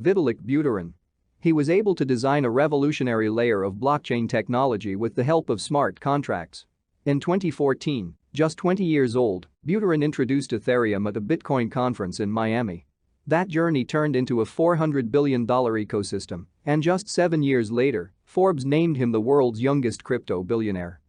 Vitalik Buterin. He was able to design a revolutionary layer of blockchain technology with the help of smart contracts. In 2014, just 20 years old, Buterin introduced Ethereum at a Bitcoin conference in Miami. That journey turned into a $400 billion ecosystem, and just 7 years later, Forbes named him the world's youngest crypto billionaire.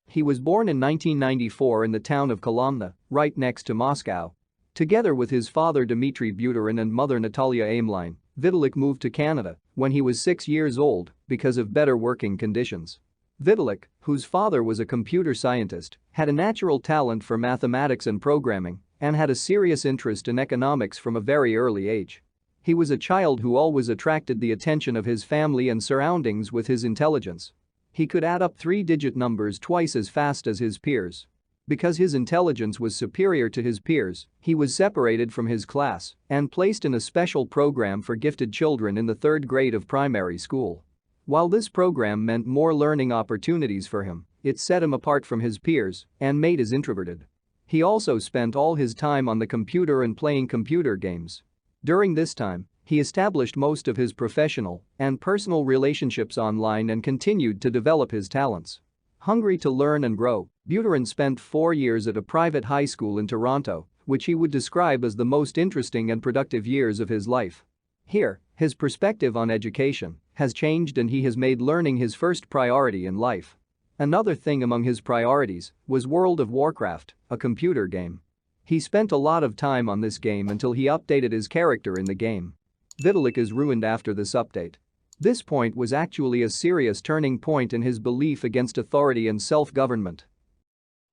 He was born in 1994 in the town of Kolomna, right next to Moscow. Together with his father Dmitry Buterin and mother Natalia Aimline, Vitalik moved to Canada when he was 6 years old because of better working conditions. Vitalik, whose father was a computer scientist, had a natural talent for mathematics and programming and had a serious interest in economics from a very early age. He was a child who always attracted the attention of his family and surroundings with his intelligence. He could add up 3-digit numbers twice as fast as his peers. Because his intelligence was superior to his peers, he was separated from his class and placed in a special program for gifted children in the 3rd grade of primary school. While this program meant more learning opportunities for him, it set him apart from his peers and made us introverted. He also spent all his time on the computer and playing computer games. During this time, he established most of his professional and personal relationships online and continued to develop his talents. Hungry to learn and grow, Buterin spent 4 years at a private high school in Toronto, which he would describe as the most interesting and productive years of his life. Here, his perspective on education has changed and he has made learning his first priority in life. Another thing among his priorities was World of Warcraft, a computer game. He spent a lot of time on this game until he updated his character in the game. Vitalik is ruined after this update. This point was actually a serious turning point in his belief against authority and self-government.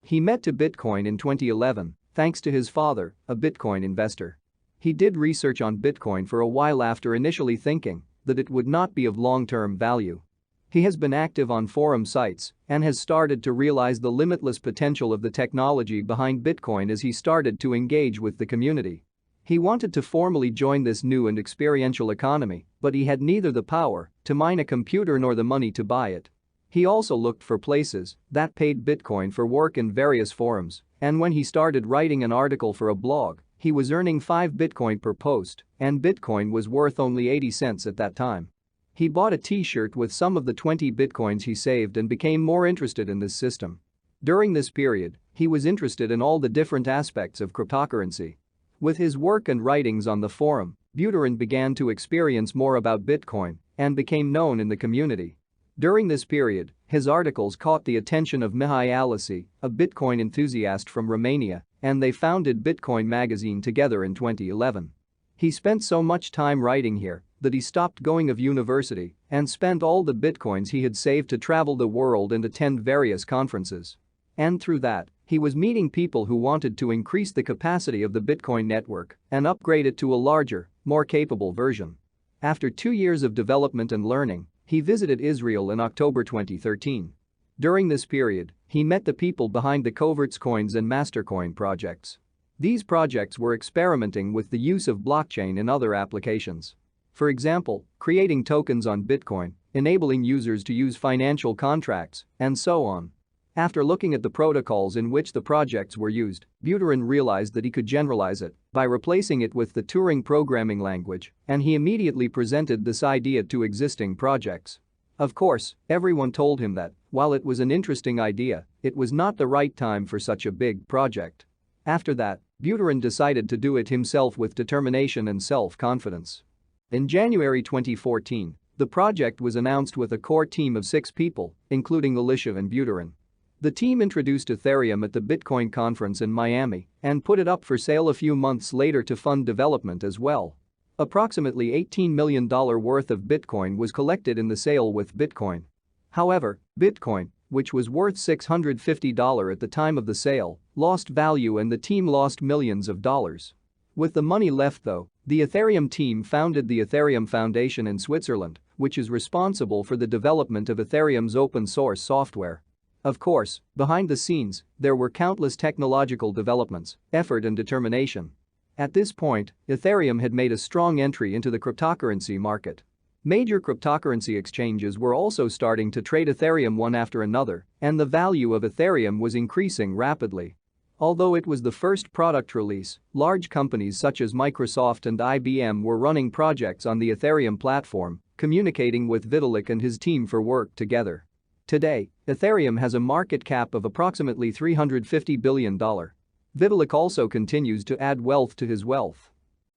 He met to Bitcoin in 2011 thanks to his father, a Bitcoin investor. He did research on Bitcoin for a while after initially thinking that it would not be of long-term value. He has been active on forum sites and has started to realize the limitless potential of the technology behind Bitcoin as he started to engage with the community. He wanted to formally join this new and experiential economy, but he had neither the power to mine a computer nor the money to buy it. He also looked for places that paid Bitcoin for work in various forums, and when he started writing an article for a blog, he was earning 5 Bitcoin per post, and Bitcoin was worth only 80 cents at that time. He bought a t-shirt with some of the 20 Bitcoins he saved and became more interested in this system. During this period, he was interested in all the different aspects of cryptocurrency. With his work and writings on the forum, Buterin began to experience more about Bitcoin and became known in the community. During this period, his articles caught the attention of Mihai Alesi, a Bitcoin enthusiast from Romania, and they founded Bitcoin magazine together in 2011. He spent so much time writing here that he stopped going of university and spent all the Bitcoins he had saved to travel the world and attend various conferences. And through that, he was meeting people who wanted to increase the capacity of the Bitcoin network and upgrade it to a larger, more capable version. After 2 years of development and learning, he visited Israel in October 2013. During this period, he met the people behind the Coverts Coins and Mastercoin projects. These projects were experimenting with the use of blockchain in other applications. For example, creating tokens on Bitcoin, enabling users to use financial contracts, and so on. After looking at the protocols in which the projects were used, Buterin realized that he could generalize it by replacing it with the Turing programming language, and he immediately presented this idea to existing projects. Of course, everyone told him that, while it was an interesting idea, it was not the right time for such a big project. After that, Buterin decided to do it himself with determination and self-confidence. In January 2014, the project was announced with a core team of 6 people, including Alicia and Buterin. The team introduced Ethereum at the Bitcoin conference in Miami and put it up for sale a few months later to fund development as well. Approximately $18 million worth of Bitcoin was collected in the sale with Bitcoin. However, Bitcoin, which was worth $650 at the time of the sale, lost value and the team lost millions of dollars. With the money left though, the Ethereum team founded the Ethereum Foundation in Switzerland, which is responsible for the development of Ethereum's open source software. Of course, behind the scenes, there were countless technological developments, effort and determination. At this point, Ethereum had made a strong entry into the cryptocurrency market. Major cryptocurrency exchanges were also starting to trade Ethereum one after another, and the value of Ethereum was increasing rapidly. Although it was the first product release, large companies such as Microsoft and IBM were running projects on the Ethereum platform, communicating with Vitalik and his team for work together. Today, Ethereum has a market cap of approximately $350 billion. Vitalik also continues to add wealth to his wealth.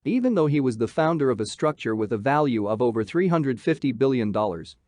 Even though he was the founder of a structure with a value of over $350 billion,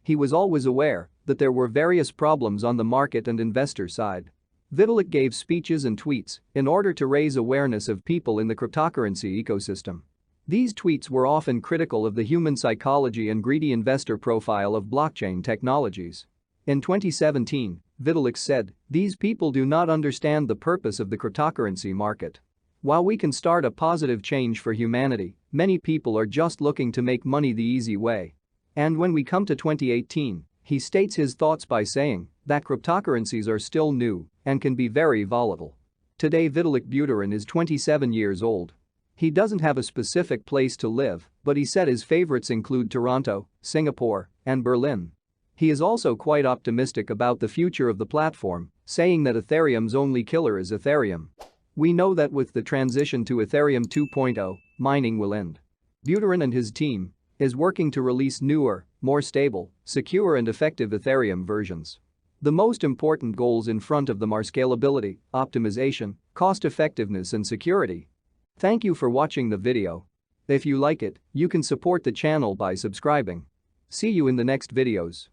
he was always aware that there were various problems on the market and investor side. Vitalik gave speeches and tweets in order to raise awareness of people in the cryptocurrency ecosystem. These tweets were often critical of the human psychology and greedy investor profile of blockchain technologies. In 2017, Vitalik said, "These people do not understand the purpose of the cryptocurrency market. While we can start a positive change for humanity, many people are just looking to make money the easy way." And when we come to 2018, he states his thoughts by saying that cryptocurrencies are still new and can be very volatile. Today Vitalik Buterin is 27 years old. He doesn't have a specific place to live, but he said his favorites include Toronto, Singapore, and Berlin. He is also quite optimistic about the future of the platform, saying that Ethereum's only killer is Ethereum. "We know that with the transition to Ethereum 2.0, mining will end. Buterin and his team is working to release newer, more stable, secure and effective Ethereum versions. The most important goals in front of them are scalability, optimization, cost-effectiveness and security." Thank you for watching the video. If you like it, you can support the channel by subscribing. See you in the next videos.